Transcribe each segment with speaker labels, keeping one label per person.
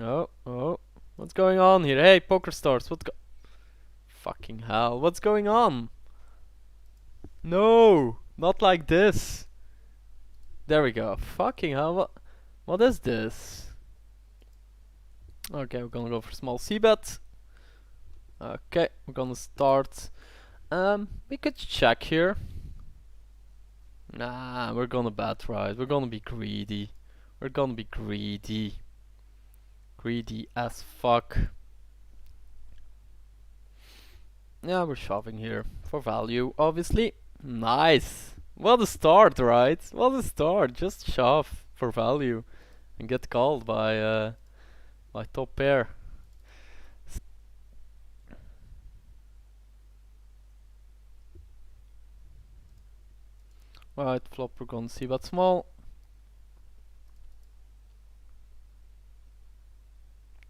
Speaker 1: Oh, oh. What's going on here? Hey, poker stars, fucking hell, what's going on? No, not like this. There we go. Fucking hell, what is this? Okay, we're gonna go for small c-bet. Okay, we're gonna start. We could check here. Nah, we're gonna bet, right? We're gonna be greedy. We're gonna be greedy. Greedy as fuck. Yeah, we're shoving here for value, obviously. Nice. What a start, right? What a start. Just shove for value and get called by top pair. Right, flop we're gonna see bet small.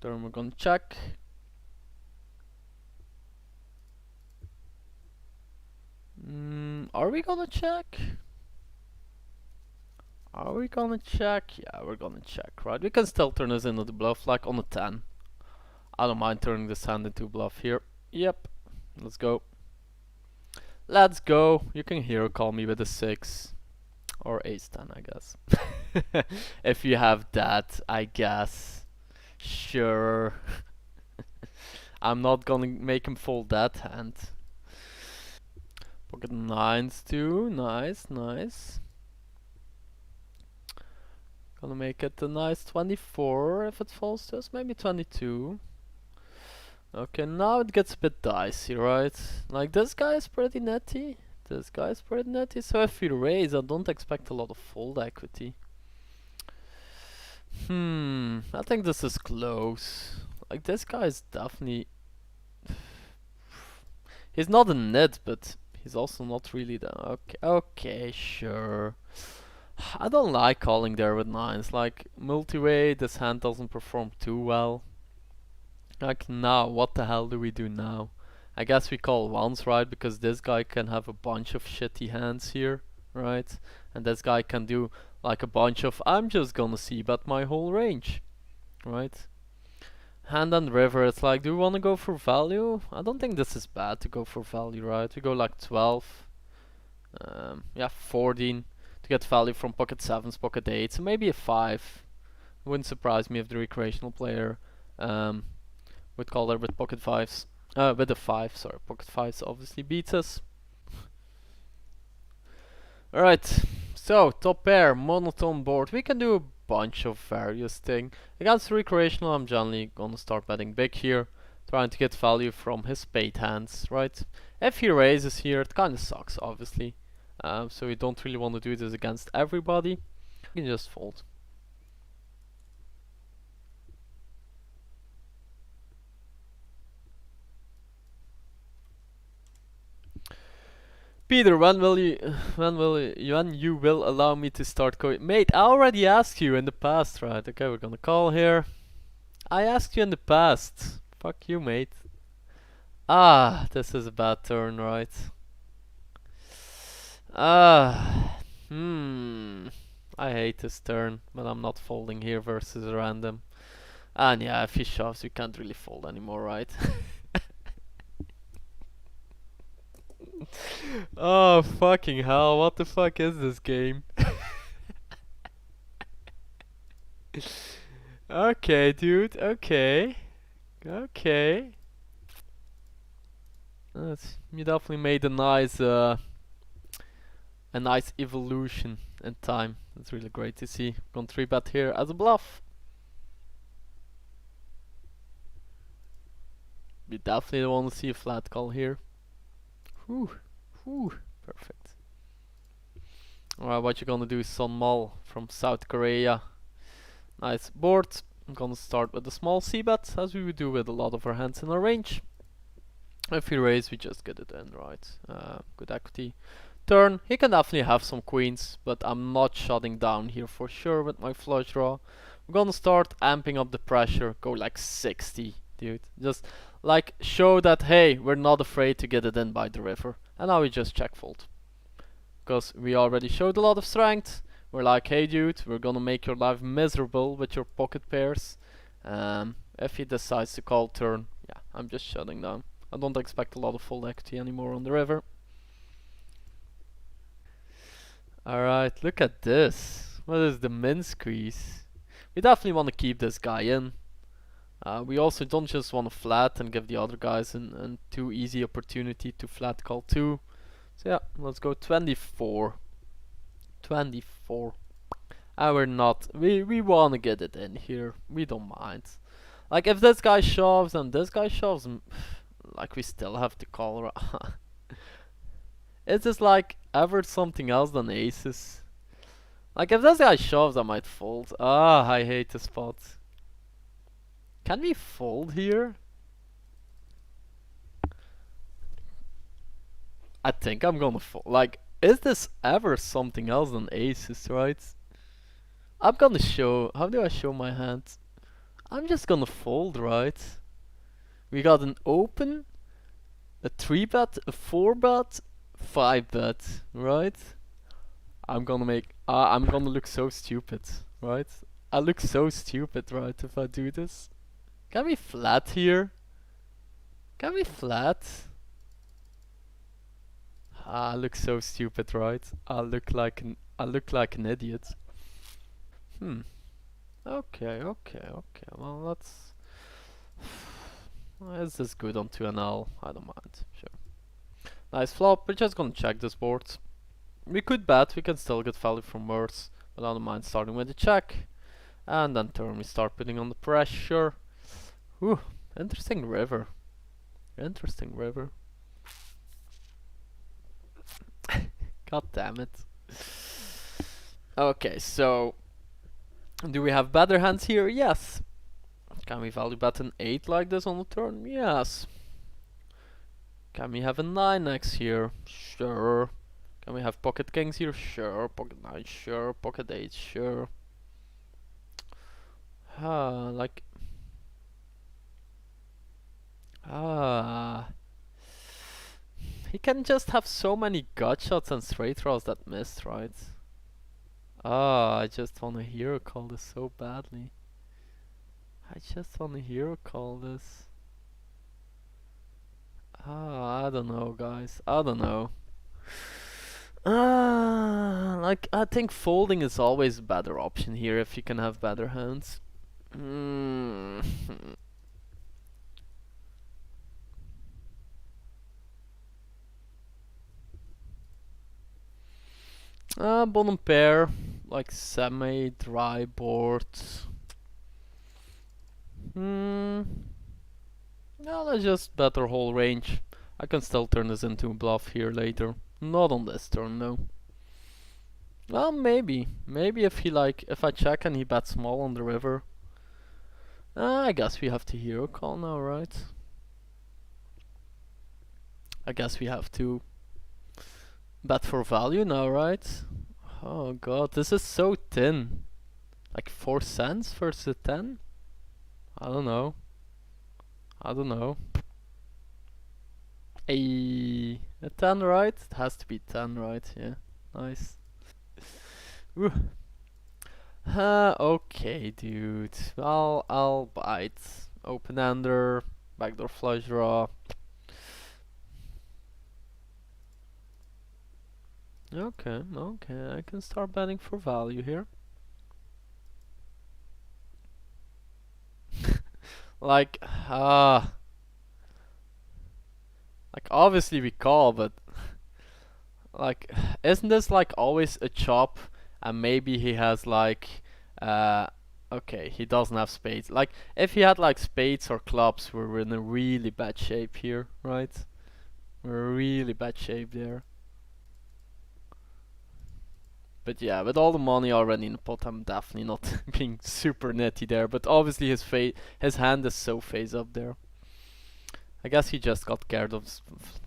Speaker 1: Turn we're gonna check. Are we gonna check? Are we gonna check? Yeah, we're gonna check, right? We can still turn this into the bluff like on a 10. I don't mind turning this hand into a bluff here. Yep, let's go. Let's go. You can hero call me with a 6. Or ace 10, I guess. If you have that, I guess. Sure. I'm not gonna make him fold that hand. Pocket 9s too. Nice, nice. Gonna make it a nice 24 if it falls to us. Maybe 22. Okay, now it gets a bit dicey, right? Like, this guy is pretty nutty. This guy is pretty nutty. So if we raise, I don't expect a lot of fold equity. I think this is close. Like, this guy is definitely... He's not a nit, but he's also not really the... Okay, okay, sure. I don't like calling there with 9s. Like, multi-way, this hand doesn't perform too well. Like, now, what the hell do we do now? I guess we call once, right? Because this guy can have a bunch of shitty hands here, right? And this guy can do like a bunch of, I'm just gonna see bet my whole range, right? Hand and river, it's like, do we wanna go for value? I don't think this is bad to go for value, right? We go like 12, yeah, 14 to get value from pocket 7s, pocket 8s, maybe a 5. Wouldn't surprise me if the recreational player would call there with pocket 5s. With a 5, sorry, pocket 5s obviously beats us. Alright, so top pair, monotone board. We can do a bunch of various things. Against recreational, I'm generally gonna start betting big here, trying to get value from his spade hands, right? If he raises here, it kinda sucks, obviously. So we don't really want to do this against everybody. We can just fold. Peter, when you will allow me to start going? Mate, I already asked you in the past, right? Okay, we're gonna call here. I asked you in the past. Fuck you, mate. Ah, this is a bad turn, right? Ah, I hate this turn, but I'm not folding here versus random. And yeah, if he shoves, we can't really fold anymore, right? Oh, fucking hell, what the fuck is this game? Okay, dude, okay. Okay. You definitely made a nice evolution in time. That's really great to see. Gonna 3-bet here as a bluff. We definitely want to see a flat call here. Whew, whew, perfect. Alright, what you gonna do, Son Mal from South Korea. Nice board. I'm gonna start with a small c-bet, as we would do with a lot of our hands in our range. If we raise, we just get it in, right? Good equity. Turn, he can definitely have some queens, but I'm not shutting down here for sure with my flush draw. I'm gonna start amping up the pressure, go like 60, dude. Just like show that, hey, we're not afraid to get it in by the river. And now we just check fold. Because we already showed a lot of strength. We're like, hey dude, we're gonna make your life miserable with your pocket pairs. If he decides to call turn, yeah, I'm just shutting down. I don't expect a lot of full equity anymore on the river. Alright, look at this. What is the min squeeze? We definitely want to keep this guy in. We also don't just want to flat and give the other guys an too easy opportunity to flat call too. So yeah, let's go 24. 24. We're not. We want to get it in here. We don't mind. Like if this guy shoves and this guy shoves, like we still have to call. Is this like ever something else than aces? Like if this guy shoves, I might fold. Ah, I hate the spot. Can we fold here? I think I'm gonna fold. Like, is this ever something else than aces, right? I'm gonna show. How do I show my hand? I'm just gonna fold, right? We got an open, a 3-bet, a 4-bet, 5-bet, right? I'm gonna look so stupid, right? I look so stupid, right, if I do this. Can we flat here? Can we flat? I look so stupid, right? I look like an idiot. Hmm. Okay, okay, okay. Well, let's. Is this good on 2NL? I don't mind. Sure. Nice flop. We're just gonna check this board. We could bet. We can still get value from worse, but I don't mind starting with a check. And then turn we start putting on the pressure. Whew. Interesting river. Interesting river. God damn it. Okay, so do we have better hands here? Yes. Can we value bet an 8 like this on the turn? Yes. Can we have a 9x here? Sure. Can we have pocket kings here? Sure. Pocket 9, sure. Pocket 8, sure. Like... He can just have so many gut shots and straight draws that missed, right? I just want to hero call this so badly. I just want to hero call this. I don't know, guys. I don't know. Like, I think folding is always a better option here if you can have better hands. Bottom pair, like semi-dry boards. Yeah, let's just bet our whole range. I can still turn this into a bluff here later. Not on this turn, though. Well, maybe. Maybe if I check and he bets small on the river. I guess we have to hero call now, right? I guess we have to bet for value now, right? Oh god, this is so thin. Like 4 cents versus a 10? I don't know. I don't know. A 10, right? It has to be 10, right? Yeah. Nice. Okay, dude. I'll bite. Open-ender, backdoor flush draw. Okay, okay, I can start betting for value here. Like, like obviously we call, but like, isn't this like always a chop? And maybe he has like, okay, he doesn't have spades. Like, if he had like spades or clubs, we're in a really bad shape here, right? We're in really bad shape there. But yeah, with all the money already in the pot, I'm definitely not being super nitty there. But obviously his hand is so face up there. I guess he just got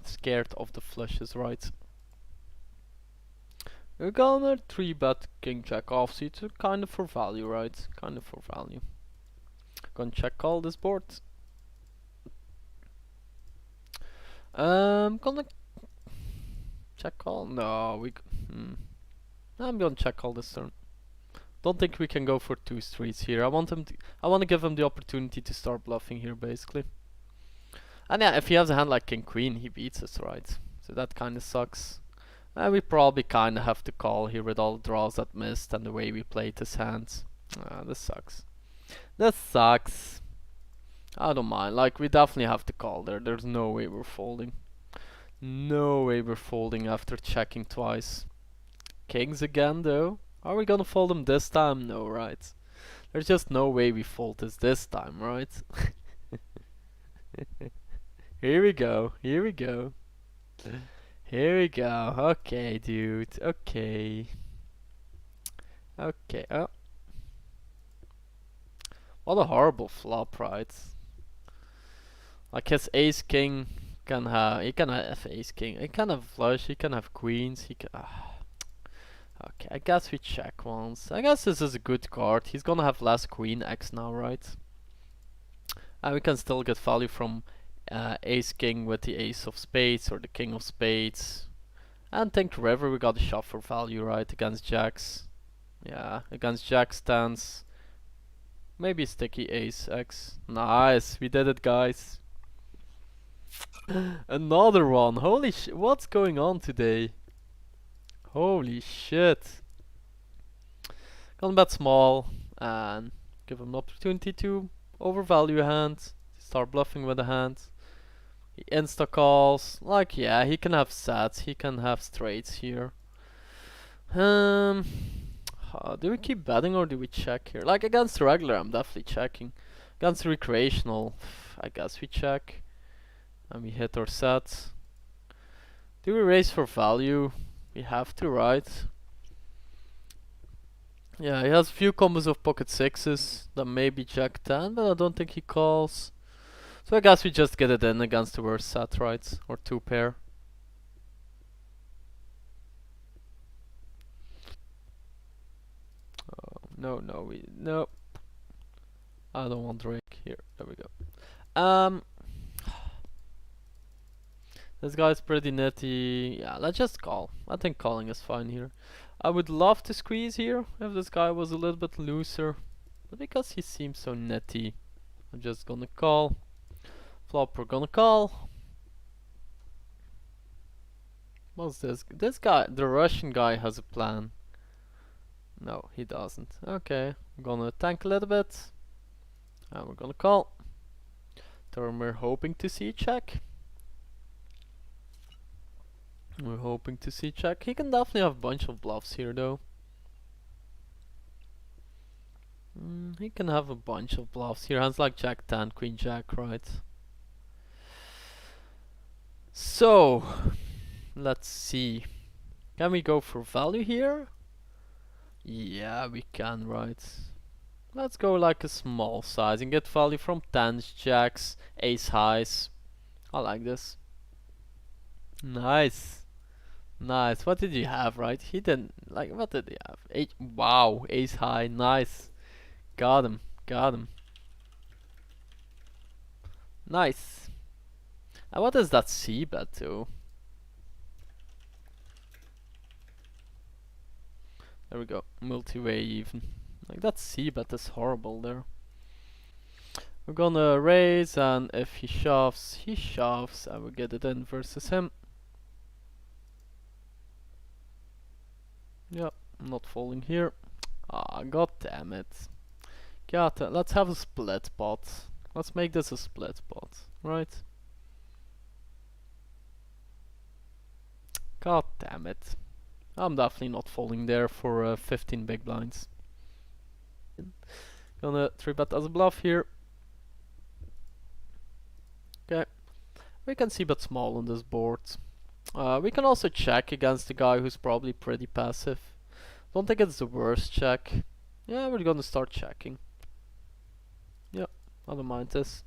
Speaker 1: scared of the flushes, right? We're gonna 3-bet king jack offsuit, so kind of for value, right? Kind of for value. Gonna check call this board. Gonna check call. No, I'm gonna check call this turn. Don't think we can go for 2 streets here. I want to give him the opportunity to start bluffing here, basically. And yeah, if he has a hand like king queen, he beats us, right? So that kind of sucks. And we probably kind of have to call here with all the draws that missed and the way we played his hands. This sucks. This sucks. I don't mind. Like, we definitely have to call there. There's no way we're folding. No way we're folding after checking twice. Kings again, though. Are we gonna fold them this time? No, right? There's just no way we fold this time, right? Here we go. Here we go. Here we go. Okay, dude. Okay. Okay. Oh. What a horrible flop, right? Like his ace king can have. He can have ace king. He can have flush. He can have queens. He can. Okay, I guess we check once. I guess this is a good card. He's gonna have less queen X now, right? And we can still get value from ace king with the ace of spades or the king of spades. And think river we got a shot for value, right? Against jacks. Yeah, against jack stands. Maybe sticky ace X. Nice, we did it, guys. Another one. Holy shit, what's going on today? Holy shit. Gonna bet small and give him an opportunity to overvalue a hand. Start bluffing with a hand. He insta calls. Like, yeah, he can have sets, he can have straights here. Do we keep betting or do we check here? Like, against regular, I'm definitely checking. Against recreational, I guess we check. And we hit our sets. Do we raise for value? We have to, right? Yeah, he has a few combos of pocket sixes. That may be jack 10, but I don't think he calls. So I guess we just get it in against the worst set, right? Or two pair. Oh, no. I don't want Drake here. There we go. This guy's pretty nitty. Yeah, let's just call. I think calling is fine here. I would love to squeeze here if this guy was a little bit looser. But because he seems so nitty, I'm just gonna call. Flop, we're gonna call. What's this? This guy, the Russian guy, has a plan. No, he doesn't. Okay, I'm gonna tank a little bit. And we're gonna call. Turn we're hoping to see check. We're hoping to see check. He can definitely have a bunch of bluffs here though. He can have a bunch of bluffs here. Hands like jack 10, queen jack, right? So, let's see. Can we go for value here? Yeah, we can, right? Let's go like a small size and get value from 10s, jacks, ace highs. I like this. Nice. Nice. What did you have, right? He didn't, like, what did he have? Wow, ace high. Nice. Got him. Got him. Nice. And what is that C bet to? There we go. Multi-way even. Like, that C bet is horrible there. We're gonna raise, and if he shoves, and we get it in versus him. Yep, I'm not falling here. Ah, god damn it. Let's have a split pot. Let's make this a split pot, right? God damn it. I'm definitely not falling there for 15 big blinds. Gonna 3-bet as a bluff here. Okay. We can see bet small on this board. We can also check against the guy who's probably pretty passive. Don't think it's the worst check. Yeah, we're gonna start checking. Yep, I don't mind this.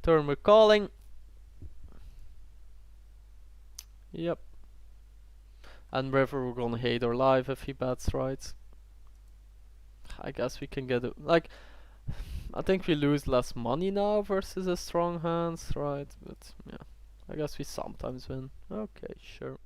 Speaker 1: Turn we're calling. Yep. And river we're gonna hate our life if he bets, right? I guess we can get it. Like, I think we lose less money now versus a strong hands, right? But yeah, I guess we sometimes win. Okay, sure.